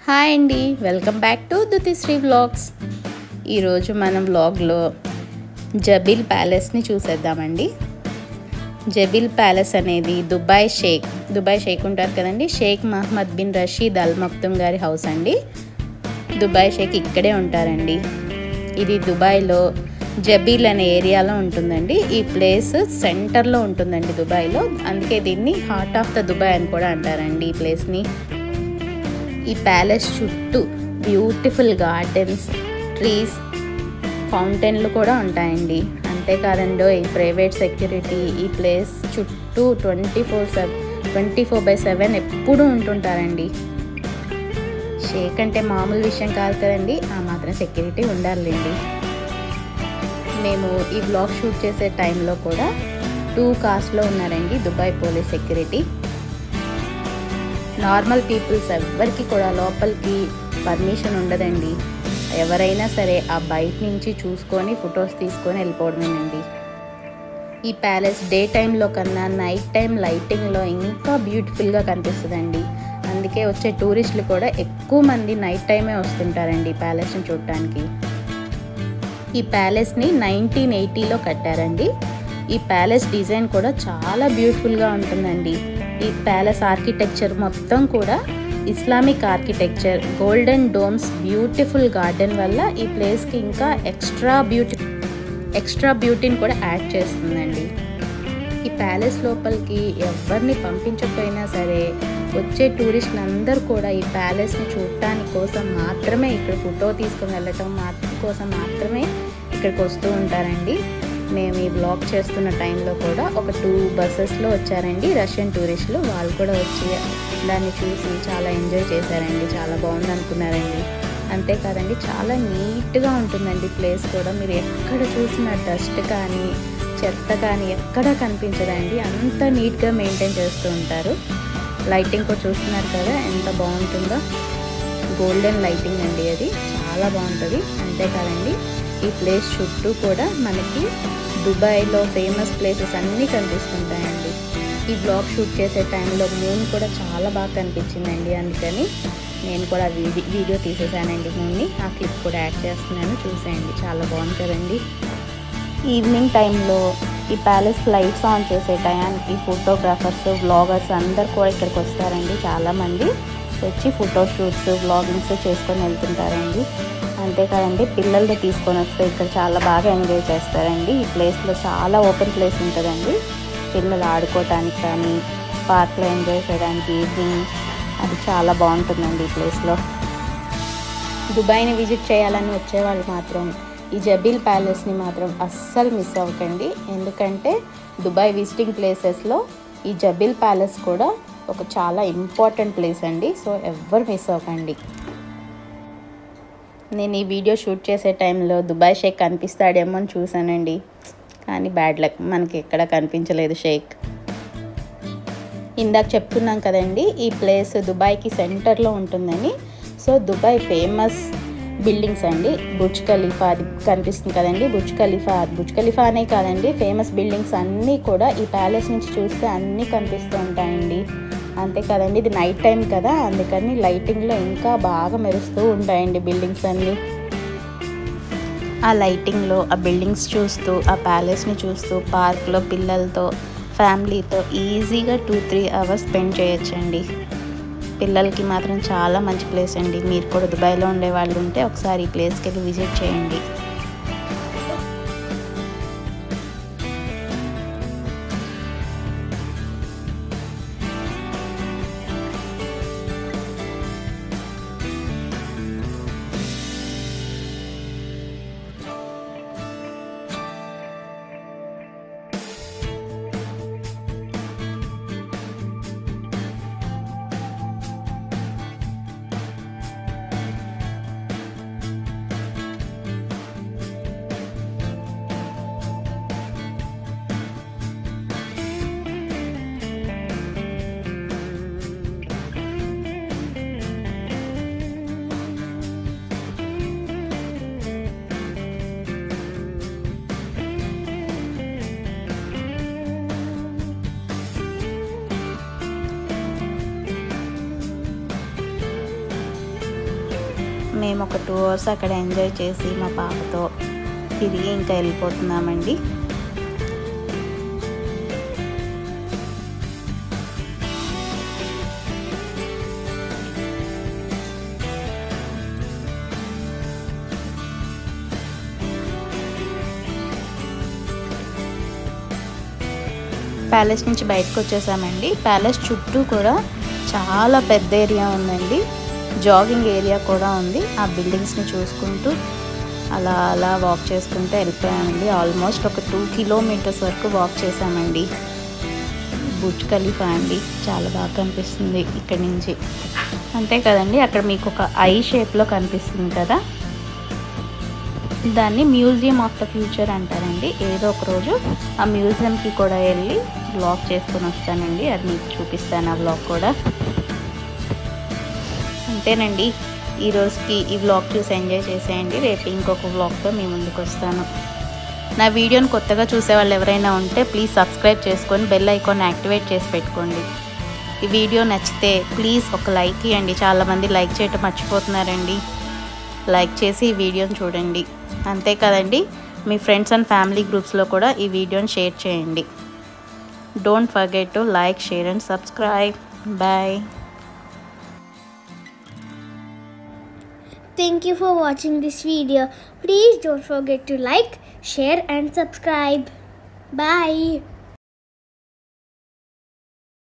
Hi అండి, welcome back to Dutishri vlogs. ఈరోజు మనం వ్లాగ్లో జబీల్ ప్యాలెస్ని చూసేద్దామండి. జబీల్ ప్యాలెస్ అనేది దుబాయ్ షేక్ ఉంటారు కదండి, షేక్ మహమ్మద్ బిన్ రషీద్ అల్ మక్తుమ్ గారి హౌస్ అండి. దుబాయ్ షేక్ ఇక్కడే ఉంటారండి. ఇది దుబాయ్లో జబీల్ అనే ఏరియాలో ఉంటుందండి. ఈ ప్లేస్ సెంటర్లో ఉంటుందండి దుబాయ్లో, అందుకే దీన్ని హార్ట్ ఆఫ్ ద దుబాయ్ అని కూడా అంటారండి ఈ ప్లేస్ని. ఈ ప్యాలెస్ చుట్టూ బ్యూటిఫుల్ గార్డెన్స్, ట్రీస్, ఫౌంటైన్లు కూడా ఉంటాయండి. అంతేకాదండి ఈ ప్రైవేట్ సెక్యూరిటీ ఈ ప్లేస్ చుట్టూ 24/7 ఎప్పుడూ ఉంటుంటారండి. షేక్ అంటే మామూలు విషయం కాదు కదండి, ఆ మాత్రం సెక్యూరిటీ ఉండాలండి. మేము ఈ బ్లాగ్ షూట్ చేసే టైంలో కూడా 2 కార్స్లో ఉన్నారండి Dubai police security. Normal peoples ఎవ్వరికి కూడా లోపలికి పర్మిషన్ ఉండదండి. ఎవరైనా సరే ఆ బయట నుంచి చూసుకొని ఫొటోస్ తీసుకొని వెళ్ళిపోవడమేనండి. ఈ ప్యాలెస్ డే టైంలో కన్నా నైట్ టైం లైటింగ్లో ఇంకా బ్యూటిఫుల్గా కనిపిస్తుందండి. అందుకే వచ్చే టూరిస్టులు కూడా ఎక్కువ మంది నైట్ టైమే వస్తుంటారండి ఈ ప్యాలెస్ని చూడటానికి. ఈ ప్యాలెస్ని 1980లో కట్టారండి. ఈ ప్యాలెస్ డిజైన్ కూడా చాలా బ్యూటిఫుల్గా ఉంటుందండి. ఈ ప్యాలెస్ ఆర్కిటెక్చర్ మొత్తం కూడా Islamic architecture, golden domes, beautiful garden వల్ల ఈ ప్లేస్కి ఇంకా ఎక్స్ట్రా బ్యూటీని కూడా యాడ్ చేస్తుందండి. ఈ ప్యాలెస్ లోపలికి ఎవరిని పంపించకపోయినా సరే వచ్చే టూరిస్టులు అందరూ కూడా ఈ ప్యాలెస్ని చూడటానికి కోసం మాత్రమే, ఇక్కడ ఫోటో తీసుకుని వెళ్ళటం కోసం మాత్రమే ఇక్కడికి వస్తూ ఉంటారండి. మేము ఈ బ్లాగ్ చేస్తున్న టైంలో కూడా ఒక 2 బస్సెస్లో వచ్చారండి రష్యన్ టూరిస్టులు. వాళ్ళు కూడా వచ్చి దాన్ని చూసి చాలా ఎంజాయ్ చేశారండి, చాలా బాగుంది అనుకున్నారండి. అంతేకాదండి చాలా నీట్గా ఉంటుందండి ప్లేస్ కూడా. మీరు ఎక్కడ చూసిన డస్ట్ కానీ చెత్త కానీ ఎక్కడా కనిపించదండి, అంత నీట్గా మెయింటైన్ చేస్తూ ఉంటారు. లైటింగ్ కూడా చూస్తున్నారు కదా ఎంత బాగుంటుందో, గోల్డెన్ లైటింగ్ అండి, అది చాలా బాగుంటుంది. అంతేకాదండి ఈ ప్లేస్ చుట్టూ కూడా మనకి దుబాయ్లో ఫేమస్ ప్లేసెస్ అన్నీ కనిపిస్తుంటాయండి. ఈ బ్లాగ్ షూట్ చేసే టైంలో మూన్ కూడా చాలా బాగా కనిపించిందండి, అందుకని నేను కూడా వీడియో తీసేసానండి మూన్ని. ఆ క్లిప్ కూడా యాడ్ చేస్తున్నాను, చూసేయండి, చాలా బాగుంటుందండి. ఈవినింగ్ టైంలో ఈ ప్యాలెస్ లైట్స్ ఆన్ చేసే టయానికి ఫోటోగ్రాఫర్స్, వ్లాగర్స్ అందరు కూడా ఇక్కడికి వస్తారండి. చాలామంది వచ్చి ఫోటో షూట్స్, వ్లాగింగ్స్ చేసుకొని వెళ్తుంటారండి. అంతేకాదండి పిల్లల్ని తీసుకొని వస్తే ఇక్కడ చాలా బాగా ఎంజాయ్ చేస్తారండి. ఈ ప్లేస్లో చాలా ఓపెన్ ప్లేస్ ఉంటుందండి, పిల్లలు ఆడుకోవటానికి కానీ పార్క్లో ఎంజాయ్ చేయడానికి ఈవినింగ్ అది చాలా బాగుంటుందండి ఈ ప్లేస్లో. దుబాయ్ని విజిట్ చేయాలని వచ్చేవాళ్ళు మాత్రం ఈ జబీల్ ప్యాలెస్ని మాత్రం అస్సలు మిస్ అవ్వకండి. ఎందుకంటే దుబాయ్ విజిటింగ్ ప్లేసెస్లో ఈ జబీల్ ప్యాలెస్ కూడా ఒక చాలా ఇంపార్టెంట్ ప్లేస్ అండి. సో ఎవ్వరు మిస్ అవ్వకండి. నేను ఈ వీడియో షూట్ చేసే టైంలో దుబాయ్ షేక్ కనిపిస్తాడేమో అని చూశానండి, కానీ బ్యాడ్ లక్, మనకి ఎక్కడ కనిపించలేదు షేక్. ఇందాక చెప్తున్నాం కదండి ఈ ప్లేస్ దుబాయ్కి సెంటర్లో ఉంటుందని. సో దుబాయ్ ఫేమస్ బిల్డింగ్స్ అండి, బుర్జ్ ఖలీఫా అది కనిపిస్తుంది కదండి, బుర్జ్ ఖలీఫా అనే కాదండి, ఫేమస్ బిల్డింగ్స్ అన్నీ కూడా ఈ ప్యాలెస్ నుంచి చూస్తే అన్నీ కనిపిస్తూ ఉంటాయండి. అంతే కదండి ఇది నైట్ టైం కదా, అందుకని లైటింగ్లో ఇంకా బాగా మెరుస్తూ ఉంటాయండి బిల్డింగ్స్ అన్నీ. ఆ లైటింగ్లో ఆ బిల్డింగ్స్ చూస్తూ ఆ ప్యాలెస్ని చూస్తూ పార్క్లో పిల్లలతో ఫ్యామిలీతో ఈజీగా 2-3 అవర్స్ స్పెండ్ చేయొచ్చండి. పిల్లలకి మాత్రం చాలా మంచి ప్లేస్ అండి. మీరు కూడా దుబాయ్లో ఉండే వాళ్ళు ఉంటే ఒకసారి ఈ ప్లేస్కి వెళ్ళి విజిట్ చేయండి. మేము ఒక 2 అవర్స్ అక్కడ ఎంజాయ్ చేసి మా పాపతో తిరిగి ఇంకా వెళ్ళిపోతున్నామండి. ప్యాలెస్ నుంచి బయటకు వచ్చేసామండి. ప్యాలెస్ చుట్టూ కూడా చాలా పెద్ద ఏరియా ఉందండి, జాగింగ్ ఏరియా కూడా ఉంది. ఆ బిల్డింగ్స్ని చూసుకుంటూ అలా అలా వాక్ చేసుకుంటూ వెళ్ళిపోయామండి. ఆల్మోస్ట్ ఒక 2 కిలోమీటర్స్ వరకు వాక్ చేసామండి. బుర్జ్ ఖలీఫా అండి, చాలా బాగా కనిపిస్తుంది ఇక్కడి నుంచి. అంతే కదండి, అక్కడ మీకు ఒక ఐ షేప్లో కనిపిస్తుంది కదా, దాన్ని మ్యూజియం ఆఫ్ ద ఫ్యూచర్ అంటారండి. ఏదో ఒక రోజు ఆ మ్యూజియంకి కూడా వెళ్ళి వ్లాగ్ చేసుకొని వస్తానండి, అది మీకు చూపిస్తాను ఆ వ్లాగ్ కూడా. అంతేనండి, ఈ రోజుకి ఈ వ్లాగ్ చూసి ఎంజాయ్ చేసేయండి. రేపు ఇంకొక వ్లాగ్తో మీ ముందుకు వస్తాను. నా వీడియోని కొత్తగా చూసే వాళ్ళు ఎవరైనా ఉంటే ప్లీజ్ సబ్స్క్రైబ్ చేసుకొని బెల్ ఐకాన్ యాక్టివేట్ చేసి పెట్టుకోండి. ఈ వీడియో నచ్చితే ప్లీజ్ ఒక లైక్ ఇవ్వండి. చాలామంది లైక్ చేయటం మర్చిపోతున్నారండి. లైక్ చేసి ఈ వీడియోని చూడండి. అంతే కదండి, మీ ఫ్రెండ్స్ అండ్ ఫ్యామిలీ గ్రూప్స్లో కూడా ఈ వీడియోని షేర్ చేయండి. Don't forget to like, share and subscribe. Bye. Thank you for watching this video. Please don't forget to like, share and subscribe. Bye.